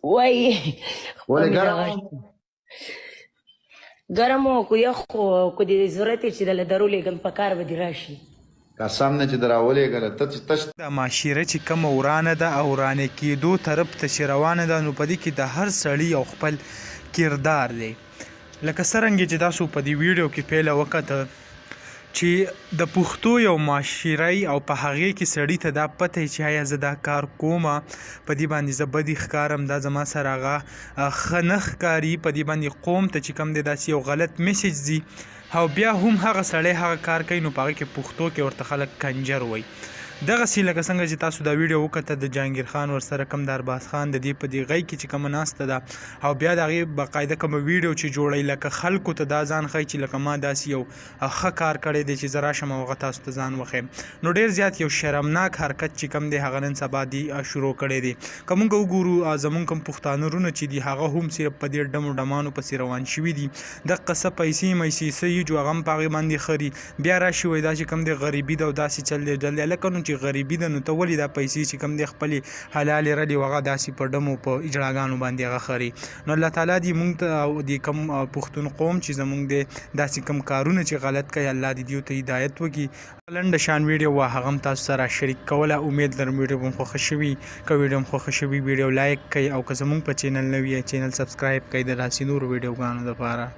وای ولې مې ګرم دغه ګرم و کو یخ خو کو دې ضرورت یې چې دله درولېږم په کار به دې راشي قسم نه چې در راولېږله ته چې تش د معاشره چې کومه ورانه ده او ورانه کېدو طرف ته چې روانه ده نو په دې کې د هر سړي یو خپل کردار دی لکه څرنګه چې تاسو په دې ویډیو کې پیله وکړه چې د پښتو یو معاشري او په هغې کې سړي ته دا پته چې آیا زه دا کار کومه په دې باندې زه بدې ښکارم دا زما سره هغه ښه نه ښکاري په دې باندې قوم ته چې کوم دی داسې یو غلط میسیج ځي او بیا هم هغه سړی هغه کار کوي نو په هغې کې پښتو کې ورته خلک کنجر وایي دغسې لکه څنګه چې تاسو دا ویډیو وکړه د جهانګیر خان ورسره کم د ارباز خان د دې په دې غی کې چې کومه ناسته ده او بیا د هغې باقاعده کومه ویډیو چې جوړوي لکه خلکو ته دا ځان ښایي چې لکه ما داسې یو ښه کار کړی دی چې زه راشم او هغه تاسو ته ځان وښیم نو ډېر زیات یو شرمناک حرکت چې کوم دی هغه نن سبا دی شروع کړی دی که موږ وګورو زموږ کوم پښتانه وروڼه چې دي هغه هم صرف په دې ډمو ډمانو پسې روان شوي دي دقه څه پیسې میسې څه یي جو هغه هم په هغې باندې خري بیا راشي وایي دا چې کوم دی غریبي ده او داسې چل دی ډل دی هلکه نو چې غریبي ده نو ته ولې دا پیسې چې کوم دی خپلې حلالې رډې و هغه داسې په ډمو په اجړاګانو باندې هغه خري نو الله تعالی دې موږ ته او د کوم پښتون قوم چې زموږ دی داسې کوم کارونه چې غلط کوي الله دې دیو ته هدایت وکړي لنډه شان ویډیو وه هغه هم تاسو سره شریک کوله امید لرم ویډیو به م خوښه شوي که ویډیو م خوښه شوي ویډیو لایک کړئ او که زموږ په چینل نه وي چینل سبسکرایب کړئ د داسې نورو ویډیوګانو دپاره